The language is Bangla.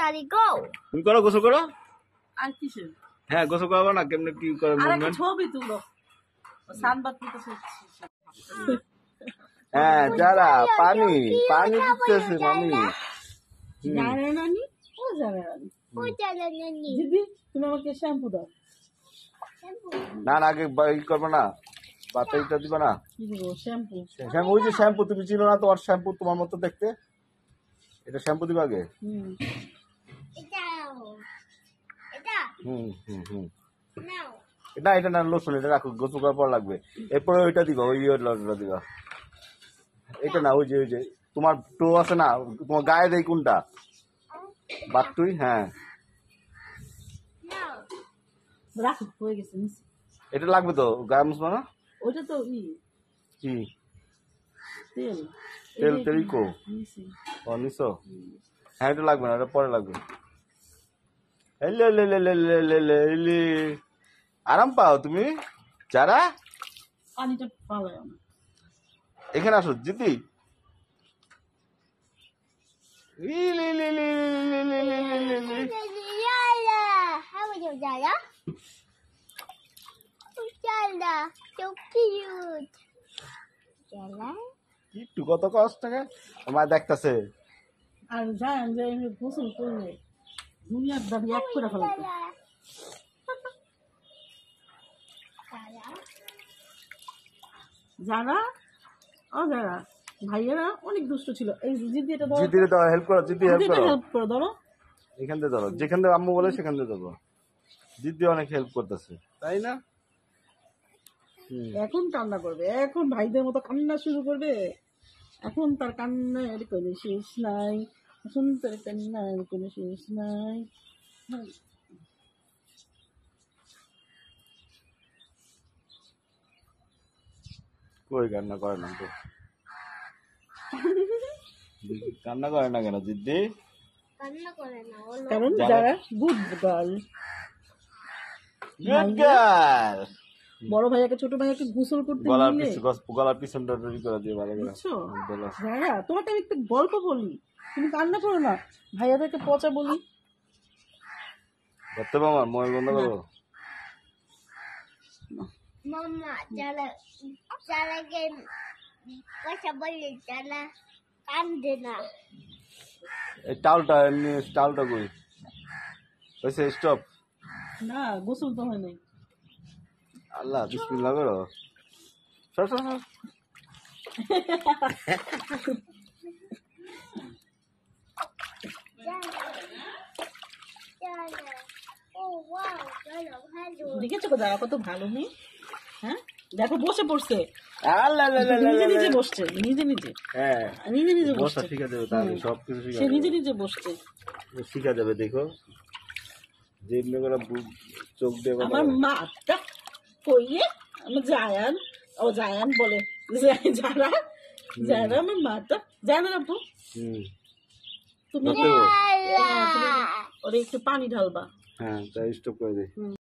তাড়াতাড়ি গো। তুমি করো, গোসল করো। আর কিসের? হ্যাঁ, গোসল করবো না, কেমনে কি করে আর একটা মুভমেন্ট। ছবি তুলো, সানবাদ নিতেছে। হ্যাঁ, যারা পানি পানি দিতেছে মামি। জানে নানি, ও জানে নানি। ওই জানে নানি। দিদি তুমি আমাকে শ্যাম্পু দাও। না না, আগে ই করবে না, বাতাইটা দিবে না। কি দিব? শ্যাম্পু। শ্যাম্পু, ওই যে শ্যাম্পু তুমি চিনো না, তোমার শ্যাম্পু তোমার মতো দেখতে, এটা শ্যাম্পু দিবে আগে। এটা এটা হুম হুম হুম নাও। না, এটা না, লোশন, এটা রাখো, গোসল করার পর লাগবে। এরপরে ওইটা দিবা, ওই লটা দিবা। এটা না, ওই যে তোমার টো আছে না, তোমার গায়ে দেয় কোনটা, বাট্টুই। হ্যাঁ, নাও। রাখো, হয়ে গেছে নিচে। এটা লাগবে তো, গায়ে মুছবা না। ওইটা তো কি তেল। তেল? তেলই কো নিচে। ও নিছো। হ্যাঁ, এটা লাগবে না, এটা পরে লাগবে। এলে লে লে লে লে লে লে লে। আরাম পাও তুমি যারা। পানিটা পাবে না। এখানে আসো জিতি। লি লি লি লি লি লি লি লি লি লি। Yala, how are you, Yala? Yala, so cute. Yala? একটু কত কষ্ট টাকা আমার দেখতেছে। আর জান যে আমি গোসল করলে দুনিয়ার দাবি এক করে ফেলতো। Yala. Yala. যারা যারা ভাইয়েরা অনেক দুষ্ট ছিল। এই জিদি এটা ধরো, জিদিরে দাও, হেল্প করো, জিদি হেল্প করো। হেল্প করে ধরো। এখান থেকে ধরো, যেখান থেকে আম্মু বলে সেখান থেকে ধরো। জিদি অনেক হেল্প করতেছে, তাই না? এখন কান্না করবে, এখন ভাইদের মতো কান্না শুরু করবে। এখন তার কান্নার কোনো শেষ নাই, এখন তার কান্নার কোনো শেষ নাই। কই কান্না করে না তো, কান্না করে না কেন জিদ্দি? কান্না করে না, বলো। কারণ যারা গুড গার্ল, গুড গার্ল। বড় ভাইয়াকে ছোট ভাইয়াকে গোসল করতে নিলে, গলার পিছনটা তৈরি করে দিয়ে ভালো করে। বুঝছো? যারা তোমাকে আমি একটা গল্প বলি, তুমি কান্না করো না, ভাইয়াদেরকে পচা বলি। ধরতে পারো আমার মোবাইল বন্ধ করো। মাম্মা, যারাকে কথা বলে যারা কান্দে না। এই টাউলটা এমনি, টাউলটা কই হয়েছে? স্টপ। না, গোসল তো হয় নাই। আল্লাহ, বিসমিল্লাহ করো। সর সর সর। দেখেছো তো যারা কত ভালো মেয়ে। হ্যাঁ, দেখো বসে পড়ছে, আল্লাহ লা লা লা নিজে লা। নিজে বসছে, নিজে নিজে, হ্যাঁ, নিজে নিজে বসা বসছে। শিখা যাবে, তাহলে সবকিছু শিখা সে যাবে। নিজে নিজে বসছে। শিখা যাবে, দেখো যেমনি করে চোখ দিয়ে কথা আমার বলে। মাটা কইয়ে আমার জায়ান, ও জায়ান বলে, যারা যারা আমার মাটা জানো না আপু, তুমি ধরতে হবে। ওরে একটু পানি ঢালবা। হ্যাঁ, তাই স্টপ করে দে।